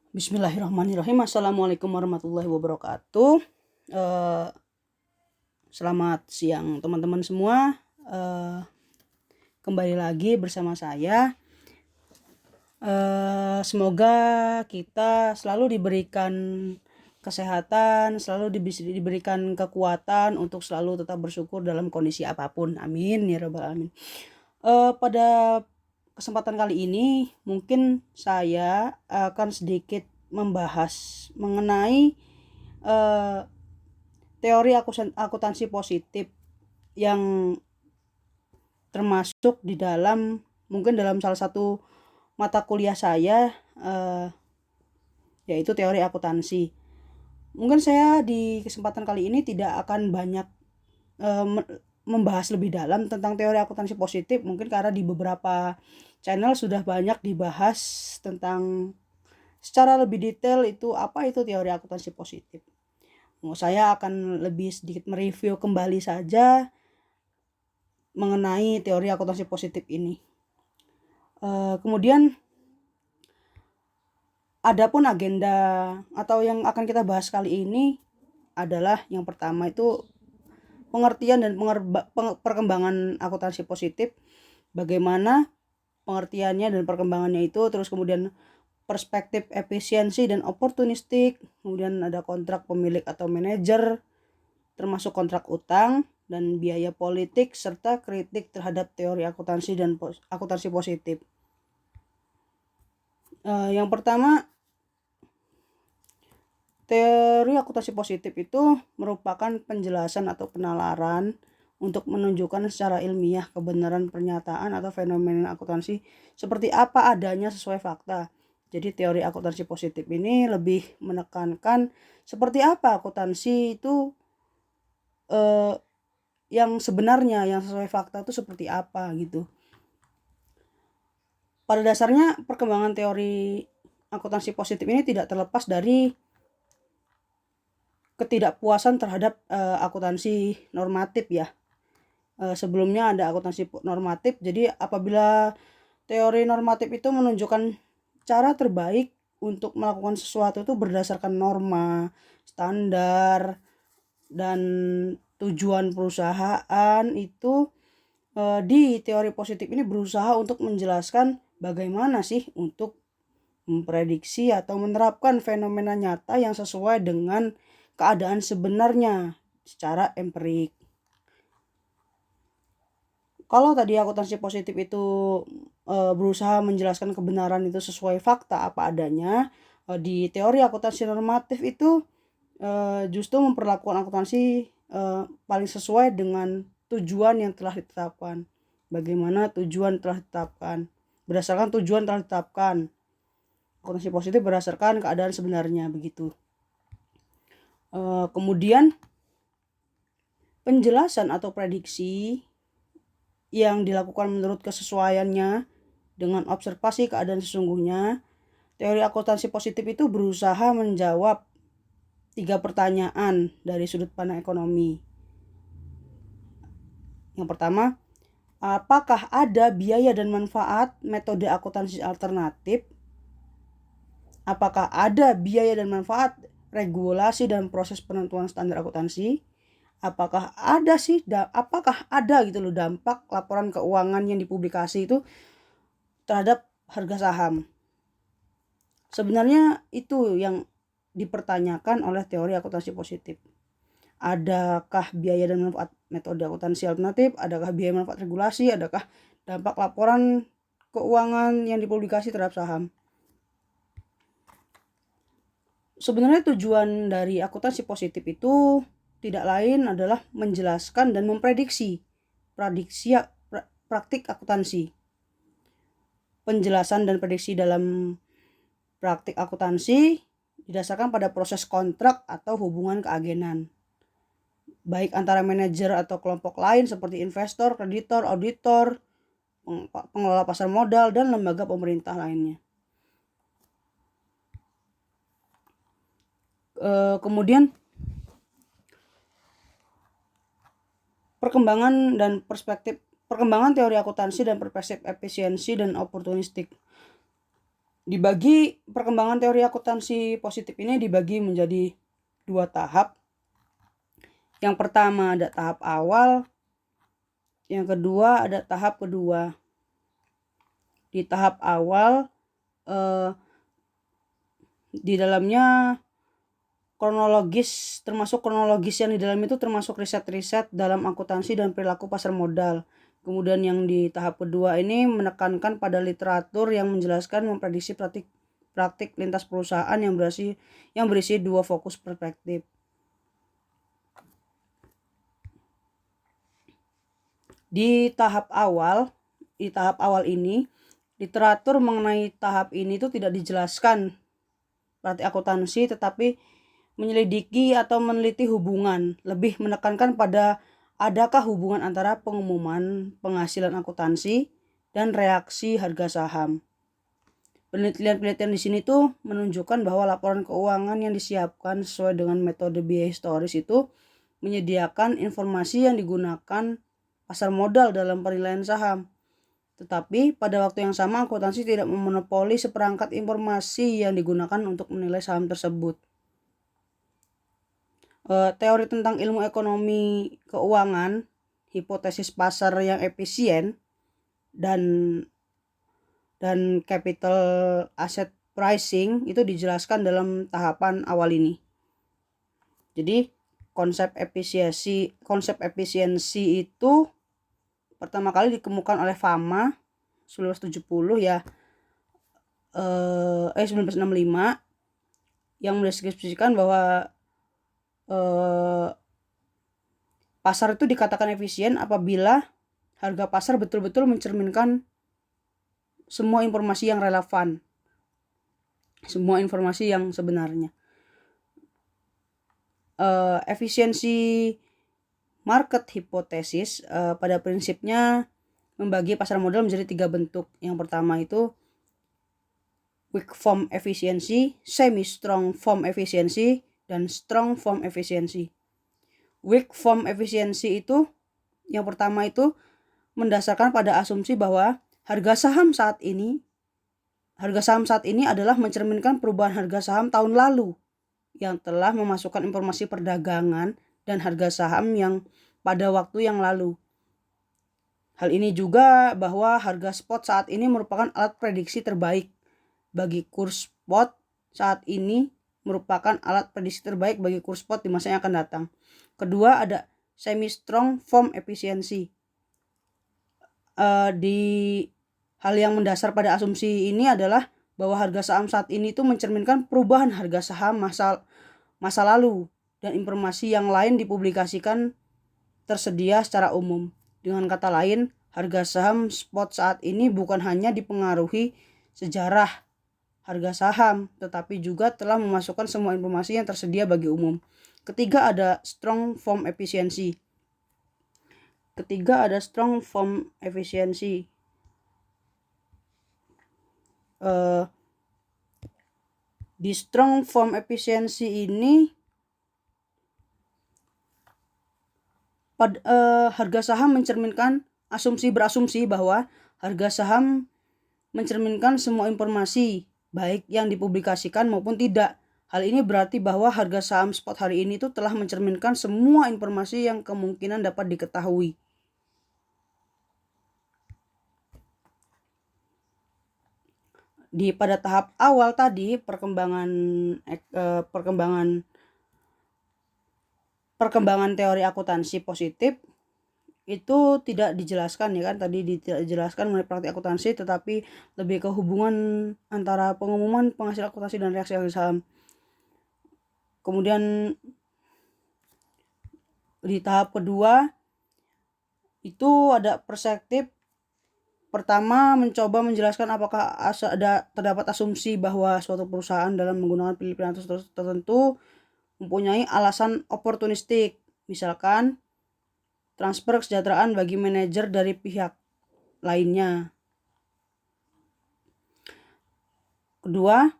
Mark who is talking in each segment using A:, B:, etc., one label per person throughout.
A: Bismillahirrahmanirrahim. Assalamualaikum warahmatullahi wabarakatuh. Selamat siang teman-teman semua. Kembali lagi bersama saya. Semoga kita selalu diberikan kesehatan, selalu diberikan kekuatan untuk selalu tetap bersyukur dalam kondisi apapun. Amin ya rabbal alamin. Pada kesempatan kali ini mungkin saya akan sedikit membahas mengenai teori akuntansi positif yang termasuk di dalam salah satu mata kuliah saya, yaitu teori akuntansi. Mungkin saya di kesempatan kali ini tidak akan banyak membahas lebih dalam tentang teori akuntansi positif, mungkin karena di beberapa channel sudah banyak dibahas tentang secara lebih detail apa itu teori akuntansi positif. Saya akan lebih sedikit mereview kembali saja mengenai teori akuntansi positif ini. Kemudian adapun agenda atau yang akan kita bahas kali ini adalah yang pertama itu pengertian dan perkembangan akuntansi positif, bagaimana pengertiannya dan perkembangannya itu, terus kemudian perspektif efisiensi dan oportunistik, kemudian ada kontrak pemilik atau manajer, termasuk kontrak utang dan biaya politik, serta kritik terhadap teori akuntansi dan akuntansi positif. Yang pertama, teori akuntansi positif itu merupakan penjelasan atau penalaran untuk menunjukkan secara ilmiah kebenaran pernyataan atau fenomena akuntansi seperti apa adanya sesuai fakta. Jadi teori akuntansi positif ini lebih menekankan seperti apa akuntansi itu yang sebenarnya, yang sesuai fakta itu seperti apa gitu. Pada dasarnya perkembangan teori akuntansi positif ini tidak terlepas dari ketidakpuasan terhadap akuntansi normatif ya. Sebelumnya ada akuntansi normatif. Jadi apabila teori normatif itu menunjukkan cara terbaik untuk melakukan sesuatu itu berdasarkan norma, standar, dan tujuan perusahaan itu, di teori positif ini berusaha untuk menjelaskan bagaimana sih untuk memprediksi atau menerapkan fenomena nyata yang sesuai dengan keadaan sebenarnya secara empirik. Kalau tadi akuntansi positif itu berusaha menjelaskan kebenaran itu sesuai fakta apa adanya, di teori akuntansi normatif itu justru memperlakukan akuntansi paling sesuai dengan tujuan yang telah ditetapkan. Bagaimana tujuan telah ditetapkan? Berdasarkan tujuan telah ditetapkan. Akuntansi positif berdasarkan keadaan sebenarnya, begitu. Kemudian penjelasan atau prediksi yang dilakukan menurut kesesuaiannya dengan observasi keadaan sesungguhnya. Teori akuntansi positif itu berusaha menjawab 3 pertanyaan dari sudut pandang ekonomi. Yang pertama, apakah ada biaya dan manfaat metode akuntansi alternatif? Apakah ada biaya dan manfaat regulasi dan proses penentuan standar akuntansi? Apakah ada gitu loh dampak laporan keuangan yang dipublikasi itu terhadap harga saham? Sebenarnya itu yang dipertanyakan oleh teori akuntansi positif. Adakah biaya dan manfaat metode akuntansi alternatif? Adakah biaya manfaat regulasi? Adakah dampak laporan keuangan yang dipublikasi terhadap saham? Sebenarnya tujuan dari akuntansi positif itu tidak lain adalah menjelaskan dan memprediksi praktik akuntansi. Penjelasan dan prediksi dalam praktik akuntansi didasarkan pada proses kontrak atau hubungan keagenan, baik antara manajer atau kelompok lain seperti investor, kreditor, auditor, pengelola pasar modal, dan lembaga pemerintah lainnya. Kemudian perkembangan teori akuntansi dan perspektif efisiensi dan oportunistik. Perkembangan teori akuntansi positif ini dibagi menjadi 2 tahap. Yang pertama ada tahap awal, yang kedua ada tahap kedua. Di tahap awal di dalamnya termasuk kronologis yang di dalam itu termasuk riset-riset dalam akuntansi dan perilaku pasar modal. Kemudian yang di tahap kedua ini menekankan pada literatur yang menjelaskan memprediksi praktik lintas perusahaan yang berisi 2 fokus perspektif. Di tahap awal ini literatur mengenai tahap ini itu tidak dijelaskan praktik akuntansi, tetapi menyelidiki atau meneliti hubungan, lebih menekankan pada adakah hubungan antara pengumuman penghasilan akuntansi dan reaksi harga saham. Penelitian di sini tuh menunjukkan bahwa laporan keuangan yang disiapkan sesuai dengan metode biaya historis itu menyediakan informasi yang digunakan pasar modal dalam penilaian saham. Tetapi pada waktu yang sama akuntansi tidak memonopoli seperangkat informasi yang digunakan untuk menilai saham tersebut. Teori tentang ilmu ekonomi keuangan, hipotesis pasar yang efisien, dan capital asset pricing itu dijelaskan dalam tahapan awal ini. Jadi konsep efisiensi itu pertama kali dikemukakan oleh Fama 1970 ya, 1965, yang mendeskripsikan bahwa pasar itu dikatakan efisien apabila harga pasar betul-betul mencerminkan semua informasi yang relevan, semua informasi yang sebenarnya. Efisiensi market hipotesis pada prinsipnya membagi pasar modal menjadi 3 bentuk. Yang pertama itu weak form efficiency, semi strong form efficiency, dan strong form efficiency. Weak form efficiency itu yang pertama itu mendasarkan pada asumsi bahwa harga saham saat ini adalah mencerminkan perubahan harga saham tahun lalu yang telah memasukkan informasi perdagangan dan harga saham yang pada waktu yang lalu. Hal ini juga bahwa harga spot saat ini merupakan alat prediksi terbaik bagi kurs spot saat ini merupakan alat prediksi terbaik bagi kurs spot di masa yang akan datang. Kedua ada semi strong form efficiency. Di hal yang mendasar pada asumsi ini adalah bahwa harga saham saat ini itu mencerminkan perubahan harga saham masa lalu dan informasi yang lain dipublikasikan tersedia secara umum. Dengan kata lain, harga saham spot saat ini bukan hanya dipengaruhi sejarah harga saham, tetapi juga telah memasukkan semua informasi yang tersedia bagi umum. Ketiga ada strong form efficiency. Di strong form efficiency ini harga saham berasumsi bahwa harga saham mencerminkan semua informasi baik yang dipublikasikan maupun tidak. Hal ini berarti bahwa harga saham spot hari ini itu telah mencerminkan semua informasi yang kemungkinan dapat diketahui. Pada tahap awal tadi perkembangan teori akuntansi positif itu tidak dijelaskan ya kan, tadi tidak dijelaskan mengenai praktik akuntansi, tetapi lebih ke hubungan antara pengumuman penghasil akuntansi dan reaksi harga saham. Kemudian di tahap kedua itu ada perspektif pertama mencoba menjelaskan apakah terdapat asumsi bahwa suatu perusahaan dalam menggunakan pilihan tertentu mempunyai alasan oportunistik, misalkan transfer kesejahteraan bagi manajer dari pihak lainnya. Kedua,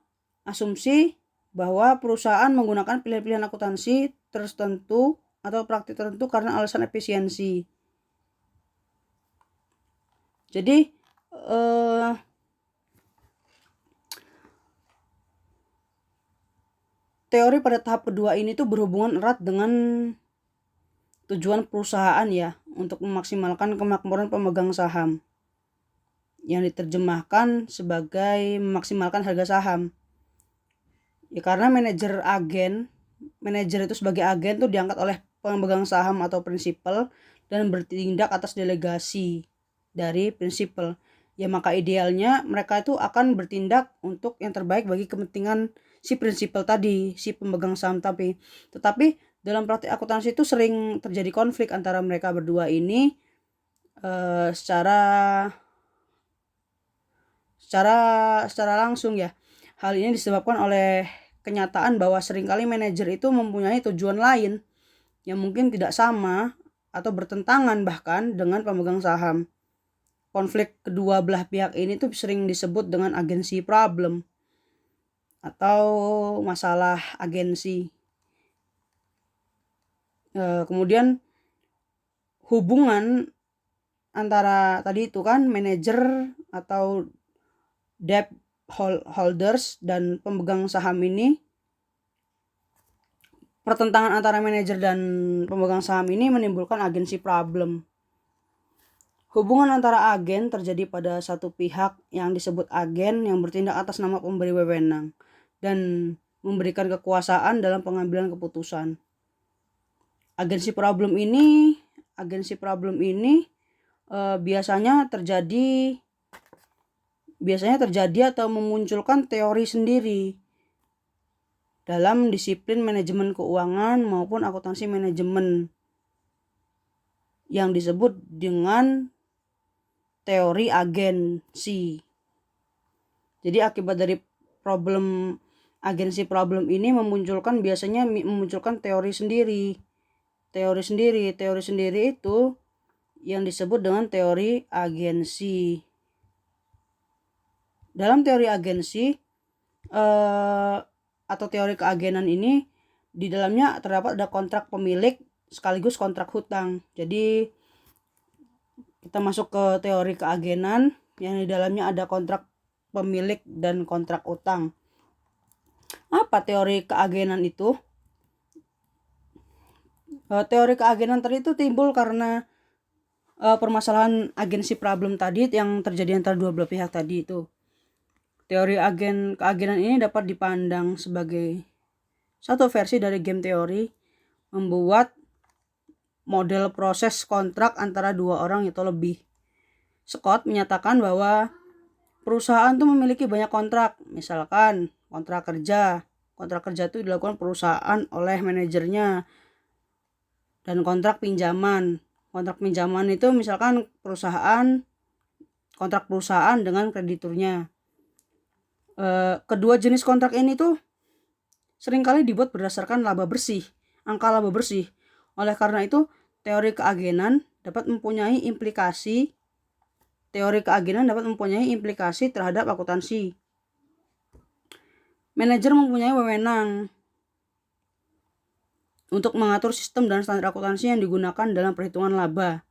A: asumsi bahwa perusahaan menggunakan pilihan-pilihan akuntansi tertentu atau praktik tertentu karena alasan efisiensi. Jadi teori pada tahap kedua ini tuh berhubungan erat dengan tujuan perusahaan ya, untuk memaksimalkan kemakmuran pemegang saham, yang diterjemahkan sebagai memaksimalkan harga saham. Ya karena manajer itu sebagai agen tuh diangkat oleh pemegang saham atau prinsipal dan bertindak atas delegasi dari prinsipal. Ya maka idealnya mereka itu akan bertindak untuk yang terbaik bagi kepentingan si prinsipal tadi, si pemegang saham tetapi dalam praktik akuntansi itu sering terjadi konflik antara mereka berdua ini secara secara secara langsung ya. Hal ini disebabkan oleh kenyataan bahwa seringkali manajer itu mempunyai tujuan lain yang mungkin tidak sama atau bertentangan bahkan dengan pemegang saham. Konflik kedua belah pihak ini tuh sering disebut dengan agency problem atau masalah agensi. Kemudian hubungan antara tadi itu kan manajer atau debt holders dan pemegang saham ini, pertentangan antara manajer dan pemegang saham ini menimbulkan agency problem. Hubungan antara agen terjadi pada satu pihak yang disebut agen yang bertindak atas nama pemberi wewenang dan memberikan kekuasaan dalam pengambilan keputusan. Agency problem ini biasanya terjadi atau memunculkan teori sendiri dalam disiplin manajemen keuangan maupun akuntansi manajemen yang disebut dengan teori agensi. Jadi akibat dari agensi problem ini biasanya memunculkan teori sendiri. Teori sendiri itu yang disebut dengan teori agensi. Dalam teori agensi atau teori keagenan ini, di dalamnya terdapat ada kontrak pemilik sekaligus kontrak hutang. Jadi kita masuk ke teori keagenan yang di dalamnya ada kontrak pemilik dan kontrak utang. Apa teori keagenan itu? Teori keagenan tadi itu timbul karena permasalahan agensi problem tadi yang terjadi antara dua belah pihak tadi itu. Teori keagenan ini dapat dipandang sebagai satu versi dari game teori membuat model proses kontrak antara dua orang atau lebih. Scott menyatakan bahwa perusahaan itu memiliki banyak kontrak, misalkan kontrak kerja. Kontrak kerja itu dilakukan perusahaan oleh manajernya. Dan kontrak pinjaman. Kontrak pinjaman itu misalkan kontrak perusahaan dengan krediturnya. Kedua jenis kontrak ini tuh seringkali dibuat berdasarkan angka laba bersih. Oleh karena itu, teori keagenan dapat mempunyai implikasi terhadap akuntansi. Manajer mempunyai wewenang untuk mengatur sistem dan standar akuntansi yang digunakan dalam perhitungan laba.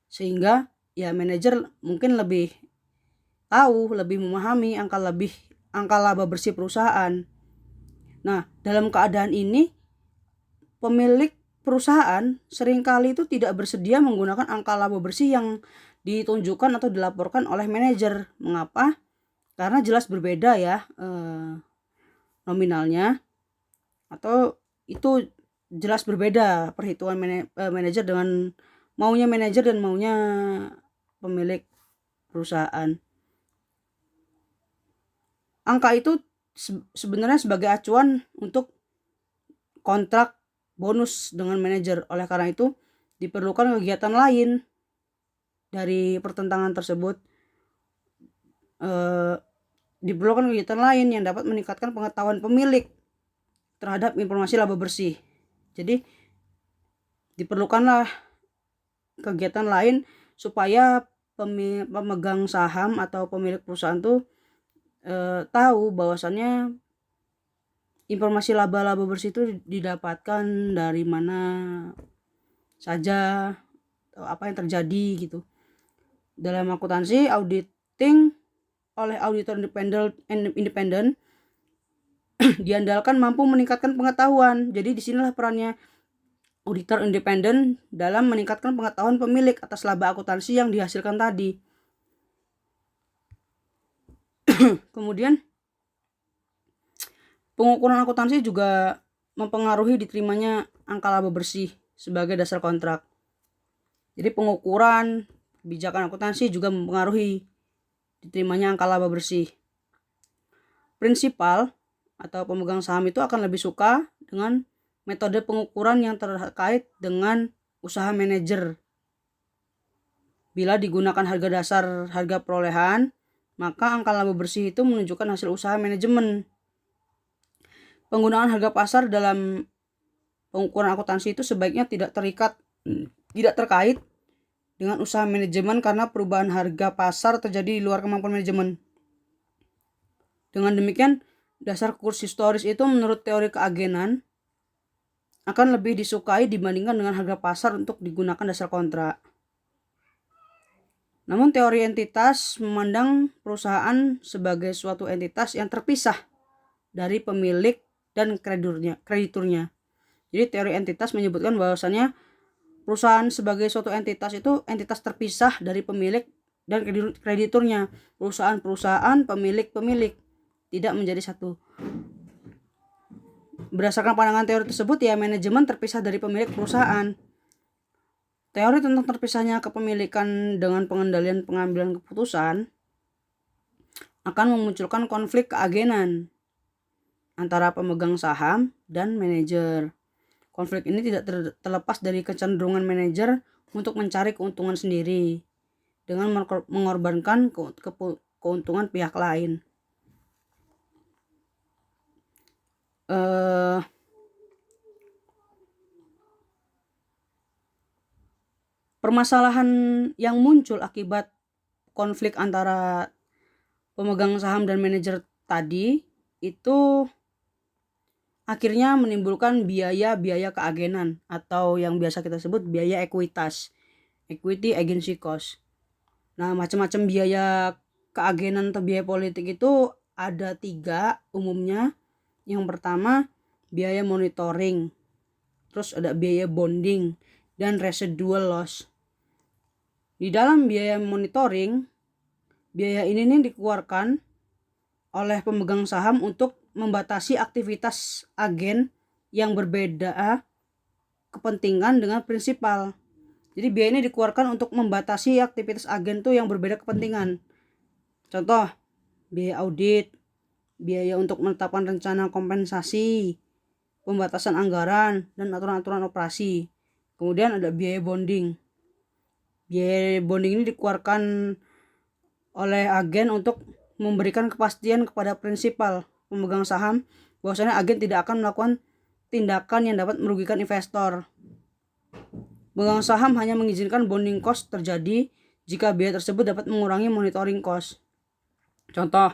A: Sehingga ya manajer mungkin lebih memahami angka laba bersih perusahaan. Nah, dalam keadaan ini pemilik perusahaan seringkali itu tidak bersedia menggunakan angka laba bersih yang ditunjukkan atau dilaporkan oleh manajer. Mengapa? Karena jelas berbeda ya nominalnya, atau itu jelas berbeda perhitungan manajer dengan maunya manajer dan maunya pemilik perusahaan. Angka itu sebenarnya sebagai acuan untuk kontrak bonus dengan manajer. Oleh karena itu diperlukan kegiatan lain dari pertentangan tersebut. Diperlukan kegiatan lain yang dapat meningkatkan pengetahuan pemilik terhadap informasi laba bersih. Jadi diperlukanlah kegiatan lain supaya pemegang saham atau pemilik perusahaan tuh tahu bahwasannya informasi laba-laba bersih itu didapatkan dari mana saja, atau apa yang terjadi gitu. Dalam akuntansi, auditing oleh auditor independen diandalkan mampu meningkatkan pengetahuan. Jadi disinilah perannya auditor independen dalam meningkatkan pengetahuan pemilik atas laba akuntansi yang dihasilkan tadi. Kemudian pengukuran akuntansi juga mempengaruhi diterimanya angka laba bersih sebagai dasar kontrak. Jadi pengukuran kebijakan akuntansi juga mempengaruhi diterimanya angka laba bersih. Prinsipal atau pemegang saham itu akan lebih suka dengan metode pengukuran yang terkait dengan usaha manajer. Bila digunakan harga dasar harga perolehan, maka angka laba bersih itu menunjukkan hasil usaha manajemen. Penggunaan harga pasar dalam pengukuran akuntansi itu sebaiknya tidak terkait dengan usaha manajemen karena perubahan harga pasar terjadi di luar kemampuan manajemen. Dengan demikian, dasar kurs historis itu menurut teori keagenan akan lebih disukai dibandingkan dengan harga pasar untuk digunakan dasar kontrak. Namun teori entitas memandang perusahaan sebagai suatu entitas yang terpisah dari pemilik dan krediturnya. Jadi teori entitas menyebutkan bahwasannya perusahaan sebagai suatu entitas itu entitas terpisah dari pemilik dan krediturnya. Perusahaan, pemilik, tidak menjadi satu. Berdasarkan pandangan teori tersebut, ya manajemen terpisah dari pemilik perusahaan. Teori tentang terpisahnya kepemilikan dengan pengendalian pengambilan keputusan akan memunculkan konflik keagenan antara pemegang saham dan manajer. Konflik ini tidak terlepas dari kecenderungan manajer untuk mencari keuntungan sendiri dengan mengorbankan keuntungan pihak lain. Permasalahan yang muncul akibat konflik antara pemegang saham dan manajer tadi itu akhirnya menimbulkan biaya keagenan atau yang biasa kita sebut biaya ekuitas, equity agency cost. Nah, macam-macam biaya keagenan atau biaya politik itu ada 3 umumnya. Yang pertama biaya monitoring, terus ada biaya bonding dan residual loss. Di dalam biaya monitoring, biaya ini dikeluarkan oleh pemegang saham untuk membatasi aktivitas agen yang berbeda kepentingan dengan prinsipal. Jadi biaya ini dikeluarkan untuk membatasi aktivitas agen tuh yang berbeda kepentingan. Contoh, biaya audit, biaya untuk menetapkan rencana kompensasi, pembatasan anggaran, dan aturan-aturan operasi. Kemudian ada biaya bonding. Biaya bonding ini dikeluarkan oleh agen untuk memberikan kepastian kepada prinsipal pemegang saham bahwasanya agen tidak akan melakukan tindakan yang dapat merugikan investor. Pemegang saham hanya mengizinkan bonding cost terjadi jika biaya tersebut dapat mengurangi monitoring cost. Contoh,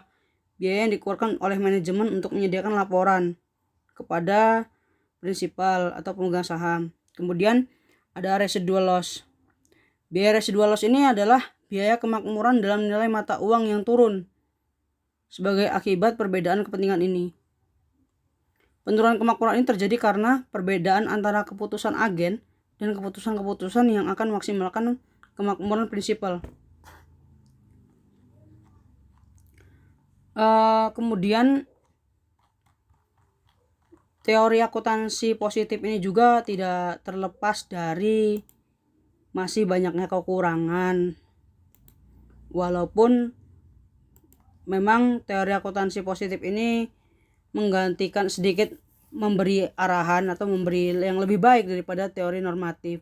A: biaya yang dikeluarkan oleh manajemen untuk menyediakan laporan kepada prinsipal atau pemegang saham. Kemudian ada residual loss. Biaya residual loss ini adalah biaya kemakmuran dalam nilai mata uang yang turun sebagai akibat perbedaan kepentingan ini. Penurunan kemakmuran ini terjadi karena perbedaan antara keputusan agen dan keputusan-keputusan yang akan memaksimalkan kemakmuran prinsipal. Kemudian teori akuntansi positif ini juga tidak terlepas dari masih banyaknya kekurangan. Walaupun memang teori akuntansi positif ini menggantikan sedikit, memberi arahan atau memberi yang lebih baik daripada teori normatif,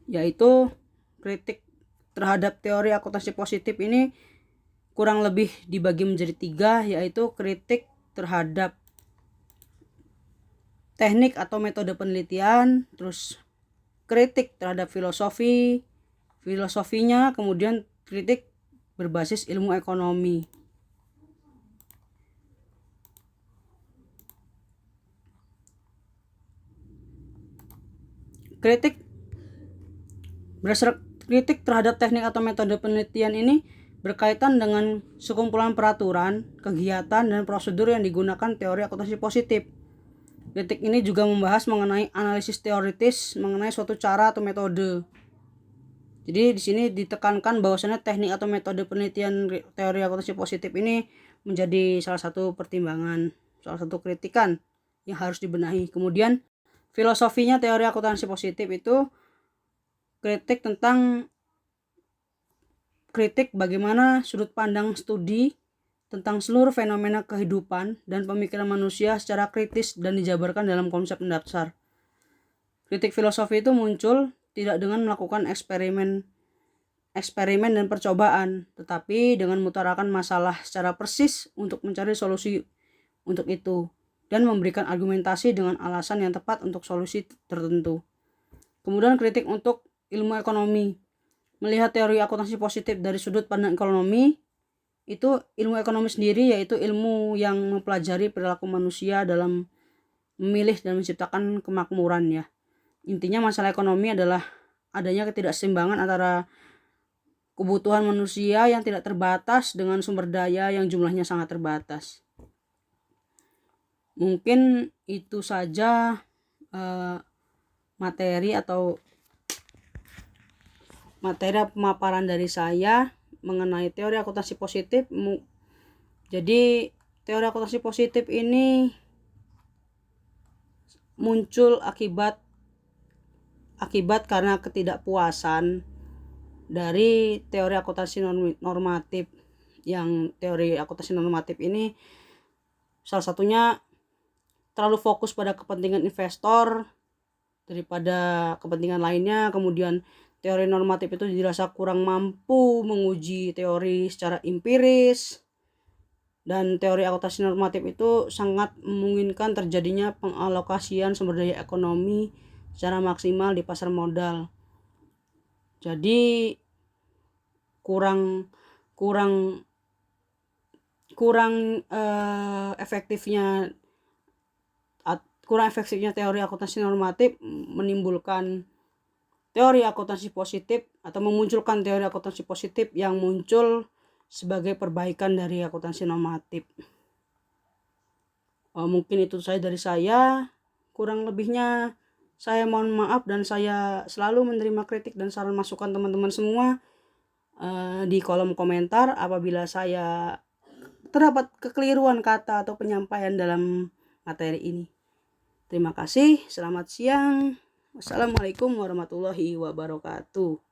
A: yaitu kritik terhadap teori akuntansi positif ini kurang lebih dibagi menjadi 3, yaitu kritik terhadap teknik atau metode penelitian, terus kritik terhadap filosofinya, kemudian kritik berbasis ilmu ekonomi. Kritik terhadap teknik atau metode penelitian ini berkaitan dengan sekumpulan peraturan, kegiatan, dan prosedur yang digunakan teori akuntansi positif. Kritik ini juga membahas mengenai analisis teoritis mengenai suatu cara atau metode. Jadi di sini ditekankan bahwasannya teknik atau metode penelitian teori akuntansi positif ini menjadi salah satu pertimbangan, salah satu kritikan yang harus dibenahi. Kemudian filosofinya teori akuntansi positif itu kritik bagaimana sudut pandang studi tentang seluruh fenomena kehidupan dan pemikiran manusia secara kritis dan dijabarkan dalam konsep mendasar. Kritik filosofi itu muncul tidak dengan melakukan eksperimen dan percobaan, tetapi dengan mengutarakan masalah secara persis untuk mencari solusi untuk itu dan memberikan argumentasi dengan alasan yang tepat untuk solusi tertentu. Kemudian kritik untuk ilmu ekonomi. Melihat teori akuntansi positif dari sudut pandang ekonomi, itu ilmu ekonomi sendiri yaitu ilmu yang mempelajari perilaku manusia dalam memilih dan menciptakan kemakmuran ya. Intinya masalah ekonomi adalah adanya ketidakseimbangan antara kebutuhan manusia yang tidak terbatas dengan sumber daya yang jumlahnya sangat terbatas. Mungkin itu saja materi pemaparan dari saya mengenai teori akuntansi positif. Jadi teori akuntansi positif ini muncul akibat karena ketidakpuasan dari teori akuntansi normatif. Yang teori akuntansi normatif ini salah satunya terlalu fokus pada kepentingan investor daripada kepentingan lainnya. Kemudian teori normatif itu dirasa kurang mampu menguji teori secara empiris, dan teori akuntansi normatif itu sangat memungkinkan terjadinya pengalokasian sumber daya ekonomi secara maksimal di pasar modal. Jadi kurang efektifnya teori akuntansi normatif menimbulkan teori akuntansi positif atau memunculkan teori akuntansi positif yang muncul sebagai perbaikan dari akuntansi normatif. Mungkin itu saja dari saya. Kurang lebihnya saya mohon maaf, dan saya selalu menerima kritik dan saran masukan teman-teman semua di kolom komentar apabila saya terdapat kekeliruan kata atau penyampaian dalam materi ini. Terima kasih, selamat siang. Wassalamualaikum warahmatullahi wabarakatuh.